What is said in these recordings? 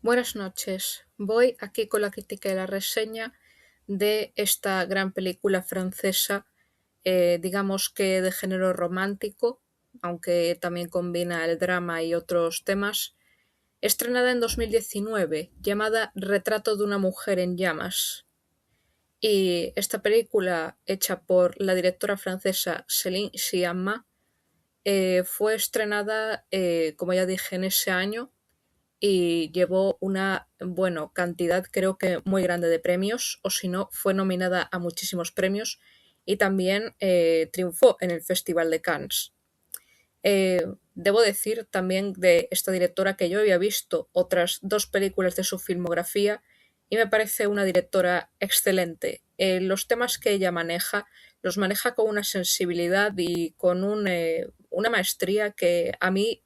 Buenas noches. Voy aquí con la crítica y la reseña de esta gran película francesa, digamos que de género romántico, aunque también combina el drama y otros temas, estrenada en 2019, llamada Retrato de una mujer en llamas. Y esta película, hecha por la directora francesa Céline Sciamma, fue estrenada, como ya dije, en ese año y llevó una, bueno, cantidad creo que muy grande de premios, o si no, fue nominada a muchísimos premios y también triunfó en el Festival de Cannes. Debo decir también de esta directora que yo había visto otras dos películas de su filmografía y me parece una directora excelente. Los temas que ella maneja los maneja con una sensibilidad y con una maestría que a mí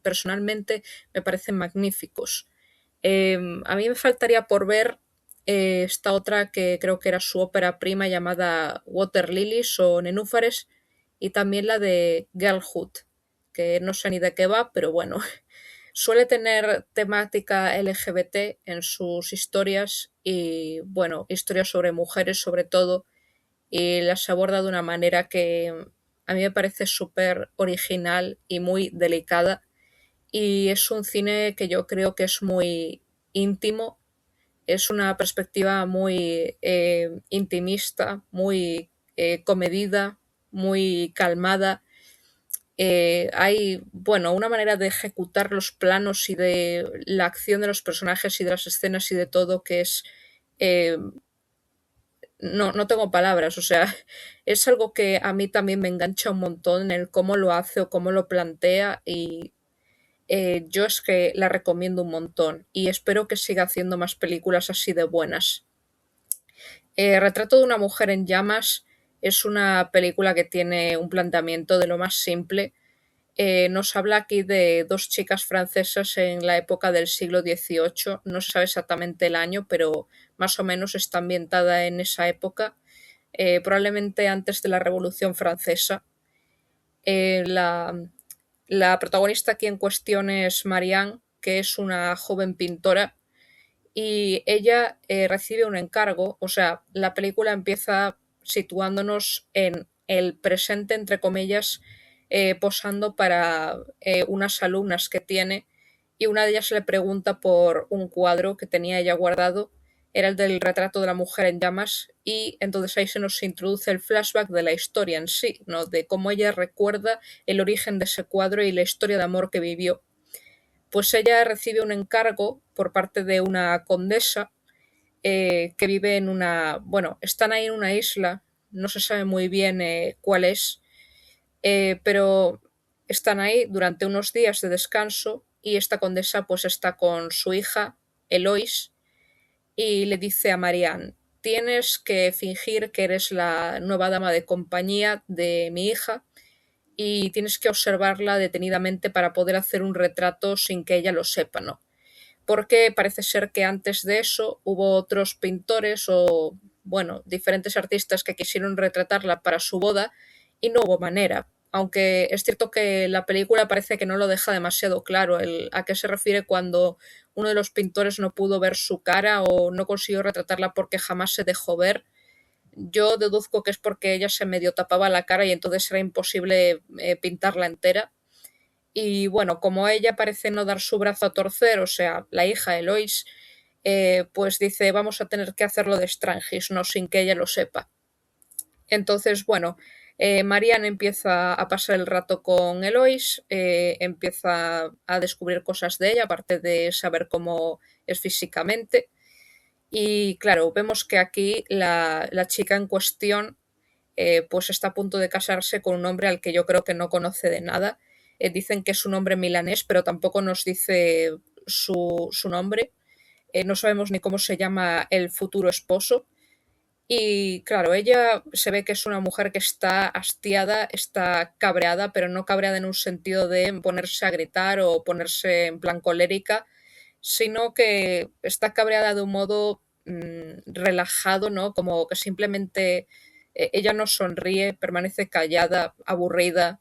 personalmente me parecen magníficos. A mí me faltaría por ver esta otra que creo que era su ópera prima llamada Water Lilies o Nenúfares y también la de Girlhood, que no sé ni de qué va, pero bueno, suele tener temática LGBT en sus historias y bueno, historias sobre mujeres sobre todo y las aborda de una manera que a mí me parece súper original y muy delicada y es un cine que yo creo que es muy íntimo, es una perspectiva muy intimista, muy comedida, muy calmada. Hay, bueno, una manera de ejecutar los planos y de la acción de los personajes y de las escenas y de todo que es... eh, no tengo palabras, o sea, es algo que a mí también me engancha un montón en el cómo lo hace o cómo lo plantea y yo es que la recomiendo un montón y espero que siga haciendo más películas así de buenas. Retrato de una mujer en llamas es una película que tiene un planteamiento de lo más simple. Nos habla aquí de dos chicas francesas en la época del siglo XVIII. No se sabe exactamente el año, pero más o menos está ambientada en esa época, probablemente antes de la Revolución Francesa. Eh, la, la protagonista aquí en cuestión es Marianne, que es una joven pintora y ella recibe un encargo, o sea, la película empieza situándonos en el presente, entre comillas, posando para unas alumnas que tiene y una de ellas le pregunta por un cuadro que tenía ella guardado, era el del retrato de la mujer en llamas y entonces ahí se nos introduce el flashback de la historia en sí, ¿no? De cómo ella recuerda el origen de ese cuadro y la historia de amor que vivió. Pues ella recibe un encargo por parte de una condesa que vive en una, bueno, están ahí en una isla, no se sabe muy bien cuál es, pero están ahí durante unos días de descanso y esta condesa pues está con su hija, Eloise, y le dice a Marianne, tienes que fingir que eres la nueva dama de compañía de mi hija y tienes que observarla detenidamente para poder hacer un retrato sin que ella lo sepa, ¿no? Porque parece ser que antes de eso hubo otros pintores o, bueno, diferentes artistas que quisieron retratarla para su boda y no hubo manera. Aunque es cierto que la película parece que no lo deja demasiado claro a qué se refiere cuando uno de los pintores no pudo ver su cara o no consiguió retratarla porque jamás se dejó ver. Yo deduzco que es porque ella se medio tapaba la cara y entonces era imposible pintarla entera. Y bueno, como ella parece no dar su brazo a torcer, o sea, la hija Eloise, pues dice, vamos a tener que hacerlo de Strangis, no sin que ella lo sepa. Entonces, bueno, Marianne empieza a pasar el rato con Eloise, empieza a descubrir cosas de ella, aparte de saber cómo es físicamente. Y claro, vemos que aquí la chica en cuestión pues está a punto de casarse con un hombre al que yo creo que no conoce de nada. Dicen que es un hombre milanés, pero tampoco nos dice su nombre. No sabemos ni cómo se llama el futuro esposo. Y claro, ella se ve que es una mujer que está hastiada, está cabreada, pero no cabreada en un sentido de ponerse a gritar o ponerse en plan colérica, sino que está cabreada de un modo relajado, ¿no? Como que simplemente ella no sonríe, permanece callada, aburrida,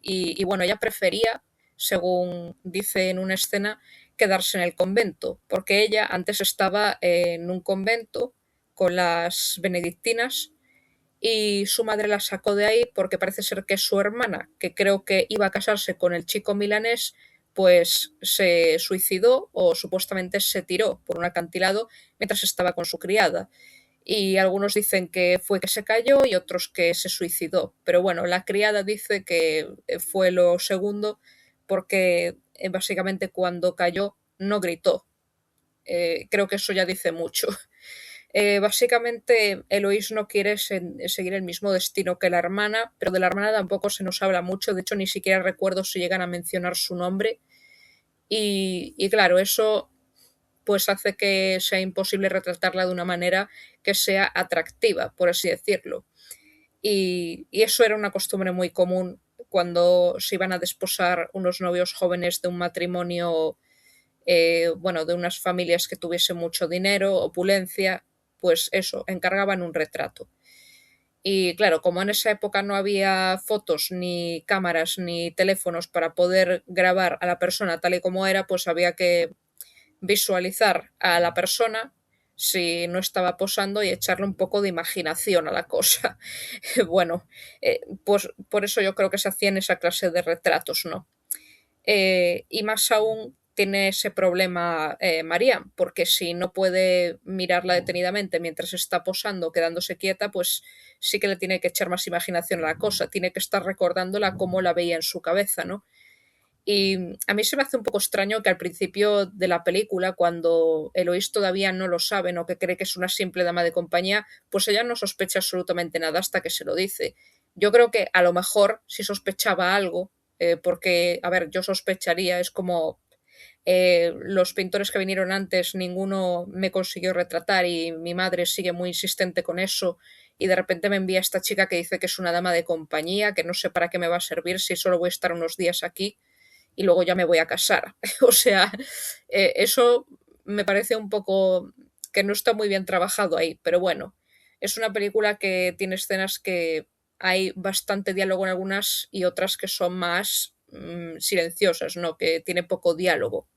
y bueno, ella prefería, según dice en una escena, quedarse en el convento, porque ella antes estaba en un convento con las benedictinas y su madre la sacó de ahí porque parece ser que su hermana, que creo que iba a casarse con el chico milanés, pues se suicidó o supuestamente se tiró por un acantilado mientras estaba con su criada. Y algunos dicen que fue que se cayó y otros que se suicidó. Pero bueno, la criada dice que fue lo segundo porque básicamente cuando cayó no gritó. Creo que eso ya dice mucho. Básicamente, Eloís no quiere seguir el mismo destino que la hermana, pero de la hermana tampoco se nos habla mucho. De hecho, ni siquiera recuerdo si llegan a mencionar su nombre. Y claro, eso pues hace que sea imposible retratarla de una manera que sea atractiva, por así decirlo. Y eso era una costumbre muy común cuando se iban a desposar unos novios jóvenes de un matrimonio, bueno, de unas familias que tuviesen mucho dinero, opulencia, pues eso, encargaban un retrato. Y claro, como en esa época no había fotos, ni cámaras, ni teléfonos para poder grabar a la persona tal y como era, pues había que visualizar a la persona si no estaba posando y echarle un poco de imaginación a la cosa. Bueno, pues por eso yo creo que se hacían esa clase de retratos, ¿no? Y más aún tiene ese problema María, porque si no puede mirarla detenidamente mientras está posando, quedándose quieta, pues sí que le tiene que echar más imaginación a la cosa, tiene que estar recordándola como la veía en su cabeza, ¿no? Y a mí se me hace un poco extraño que al principio de la película, cuando Eloís todavía no lo sabe, no que cree que es una simple dama de compañía, pues ella no sospecha absolutamente nada hasta que se lo dice. Yo creo que a lo mejor si sospechaba algo, porque, a ver, yo sospecharía, es como los pintores que vinieron antes, ninguno me consiguió retratar y mi madre sigue muy insistente con eso y de repente me envía esta chica que dice que es una dama de compañía, que no sé para qué me va a servir si solo voy a estar unos días aquí y luego ya me voy a casar. O sea, eso me parece un poco que no está muy bien trabajado ahí, pero bueno, es una película que tiene escenas que hay bastante diálogo en algunas y otras que son más silenciosas, ¿no? Que tiene poco diálogo.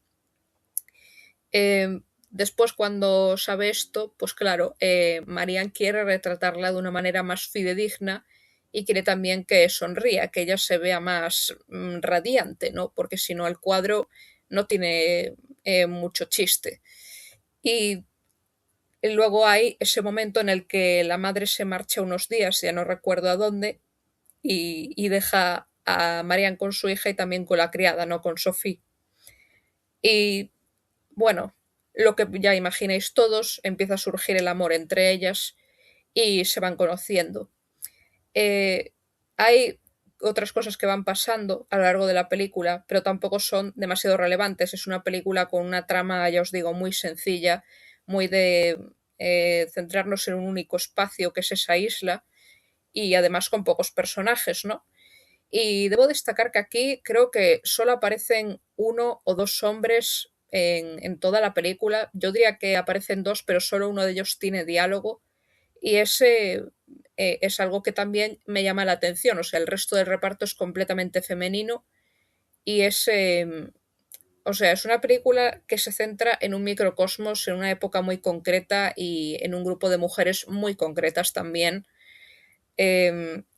Después, cuando sabe esto, pues claro, Marianne quiere retratarla de una manera más fidedigna y quiere también que sonría, que ella se vea más radiante, ¿no? Porque si no, el cuadro no tiene mucho chiste. Y luego hay ese momento en el que la madre se marcha unos días, ya no recuerdo a dónde, y deja a Marianne con su hija y también con la criada, ¿no? Con Sophie. Y bueno, lo que ya imagináis todos, empieza a surgir el amor entre ellas y se van conociendo. Eh, hay otras cosas que van pasando a lo largo de la película, pero tampoco son demasiado relevantes. Es una película con una trama, ya os digo, muy sencilla, muy de centrarnos en un único espacio que es esa isla y además con pocos personajes, ¿no? Y debo destacar que aquí creo que solo aparecen uno o dos hombres en toda la película. Yo diría que aparecen dos, pero solo uno de ellos tiene diálogo. Y ese es algo que también me llama la atención. O sea, el resto del reparto es completamente femenino. Y o sea, es una película que se centra en un microcosmos, en una época muy concreta y en un grupo de mujeres muy concretas también.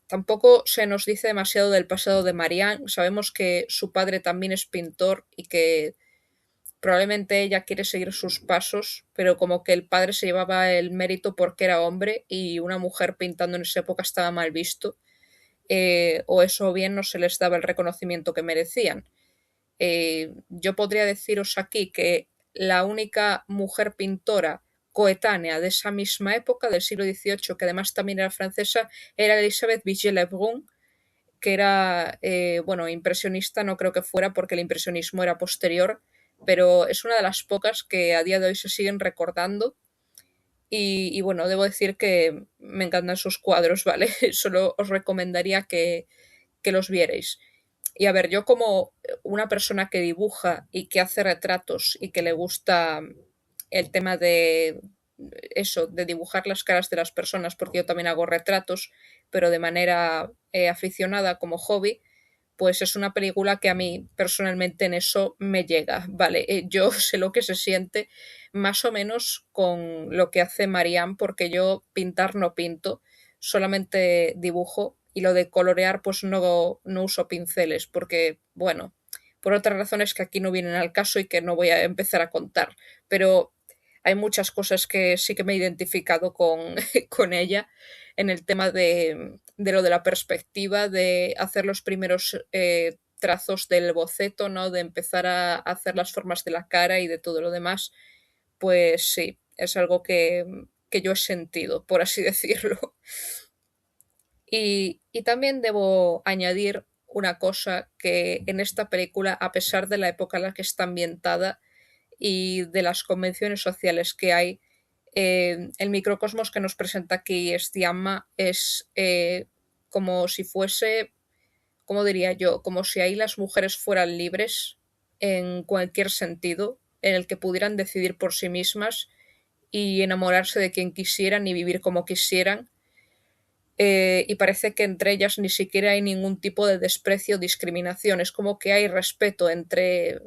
Tampoco se nos dice demasiado del pasado de Marianne. Sabemos que su padre también es pintor y que probablemente ella quiere seguir sus pasos, pero como que el padre se llevaba el mérito porque era hombre y una mujer pintando en esa época estaba mal visto, o eso bien no se les daba el reconocimiento que merecían. Yo podría deciros aquí que la única mujer pintora coetánea de esa misma época, del siglo XVIII, que además también era francesa, era Elisabeth Vigée-Lebrun, que era, bueno, impresionista, no creo que fuera porque el impresionismo era posterior, pero es una de las pocas que a día de hoy se siguen recordando. Y bueno, debo decir que me encantan sus cuadros, ¿vale? Solo os recomendaría que los vierais. Y a ver, yo como una persona que dibuja y que hace retratos y que le gusta el tema de eso, de dibujar las caras de las personas, porque yo también hago retratos, pero de manera aficionada como hobby, pues es una película que a mí personalmente en eso me llega, ¿vale? Yo sé lo que se siente más o menos con lo que hace Marianne, porque yo pintar no pinto, solamente dibujo y lo de colorear pues no uso pinceles, porque, bueno, por otras razones que aquí no vienen al caso y que no voy a empezar a contar, pero hay muchas cosas que sí que me he identificado con, con ella en el tema de lo de la perspectiva, de hacer los primeros trazos del boceto, ¿no? De empezar a hacer las formas de la cara y de todo lo demás, pues sí, es algo que yo he sentido, por así decirlo. Y también debo añadir una cosa que en esta película, a pesar de la época en la que está ambientada y de las convenciones sociales que hay, el microcosmos que nos presenta aquí Stiamma es como si fuese, ¿cómo diría yo? Como si ahí las mujeres fueran libres en cualquier sentido, en el que pudieran decidir por sí mismas y enamorarse de quien quisieran y vivir como quisieran. Y parece que entre ellas ni siquiera hay ningún tipo de desprecio o discriminación. Es como que hay respeto entre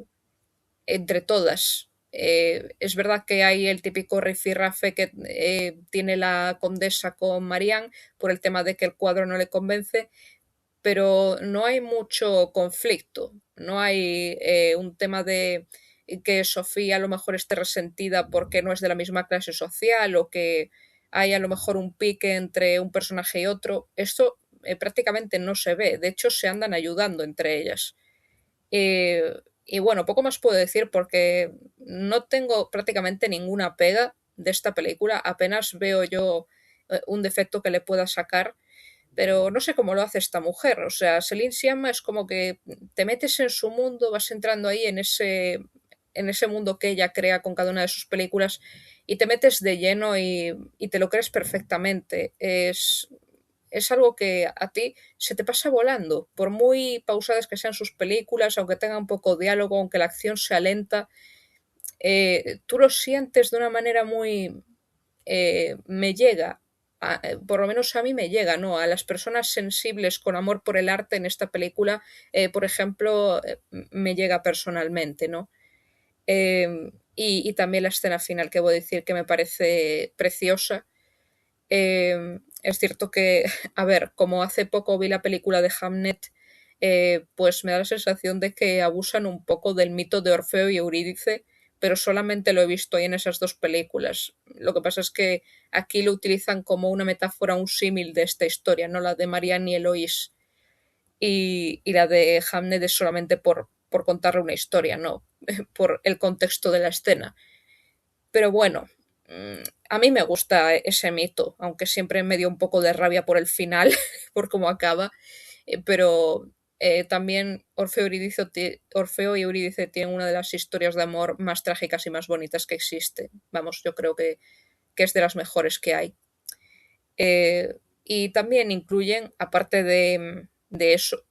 todas. Es verdad que hay el típico rifirrafe que tiene la condesa con Marianne por el tema de que el cuadro no le convence, pero no hay mucho conflicto. No hay un tema de que Sofía a lo mejor esté resentida porque no es de la misma clase social o que hay a lo mejor un pique entre un personaje y otro. Esto prácticamente no se ve. De hecho, se andan ayudando entre ellas. Y bueno, poco más puedo decir porque no tengo prácticamente ninguna pega de esta película. Apenas veo yo un defecto que le pueda sacar, pero no sé cómo lo hace esta mujer. O sea, Celine Sciamma es como que te metes en su mundo, vas entrando ahí en ese mundo que ella crea con cada una de sus películas y te metes de lleno y te lo crees perfectamente. Es algo que a ti se te pasa volando, por muy pausadas que sean sus películas, aunque tengan poco diálogo, aunque la acción sea lenta, tú lo sientes de una manera muy... me llega, por lo menos a mí me llega, ¿no? A las personas sensibles con amor por el arte en esta película, por ejemplo, me llega personalmente, ¿no? Y también la escena final, que voy a decir que me parece preciosa. Es cierto que, a ver, como hace poco vi la película de Hamnet, pues me da la sensación de que abusan un poco del mito de Orfeo y Eurídice, pero solamente lo he visto ahí en esas dos películas. Lo que pasa es que aquí lo utilizan como una metáfora, un símil de esta historia, no la de Marianne y Eloís. Y la de Hamnet es solamente por contarle una historia, no por el contexto de la escena. Pero bueno, a mí me gusta ese mito, aunque siempre me dio un poco de rabia por el final, por cómo acaba, pero también Orfeo y Eurídice tienen una de las historias de amor más trágicas y más bonitas que existe. Vamos, yo creo que es de las mejores que hay. Y también incluyen, aparte de eso,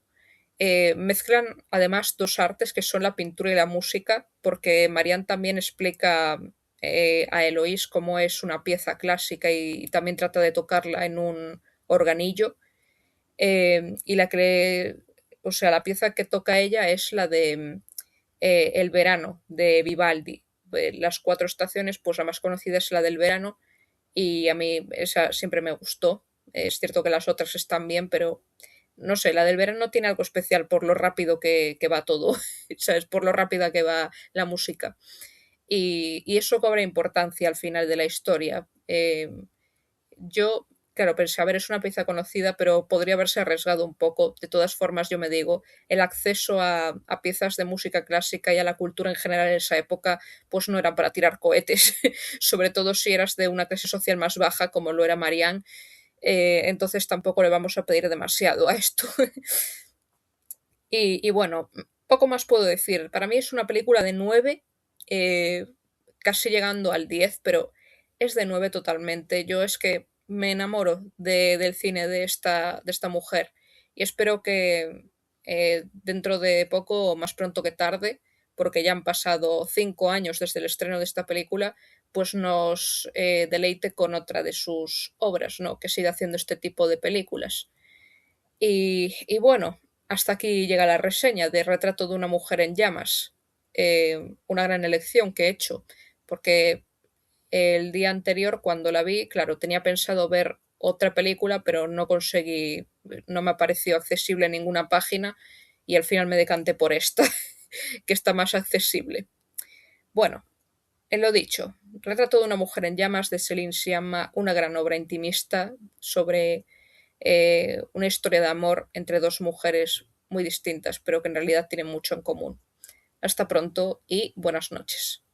mezclan además dos artes que son la pintura y la música, porque Marianne también explica a Eloís cómo es una pieza clásica y también trata de tocarla en un organillo. Y o sea, la pieza que toca ella es la de El verano de Vivaldi. Las cuatro estaciones, pues la más conocida es la del verano y a mí esa siempre me gustó. Es cierto que las otras están bien, pero no sé, la del verano tiene algo especial por lo rápido que va todo, ¿sabes? Por lo rápida que va la música. Y eso cobra importancia al final de la historia. Yo, claro, pensé, a ver, es una pieza conocida, pero podría haberse arriesgado un poco. De todas formas, yo me digo, el acceso a piezas de música clásica y a la cultura en general en esa época, pues no eran para tirar cohetes, sobre todo si eras de una clase social más baja, como lo era Marianne. Entonces tampoco le vamos a pedir demasiado a esto. Y bueno, poco más puedo decir. Para mí es una película de 9, eh, casi llegando al 10, pero es de 9 totalmente. Yo es que me enamoro del cine de esta mujer y espero que dentro de poco, o más pronto que tarde, porque ya han pasado 5 años desde el estreno de esta película, pues nos deleite con otra de sus obras, ¿no? Que siga haciendo este tipo de películas. Y bueno, hasta aquí llega la reseña de Retrato de una mujer en llamas. Una gran elección que he hecho, porque el día anterior, cuando la vi, claro, tenía pensado ver otra película, pero no conseguí, no me apareció accesible en ninguna página y al final me decanté por esta, que está más accesible. Bueno, en lo dicho, Retrato de una mujer en llamas de Céline Sciamma, una gran obra intimista sobre una historia de amor entre dos mujeres muy distintas, pero que en realidad tienen mucho en común. Hasta pronto y buenas noches.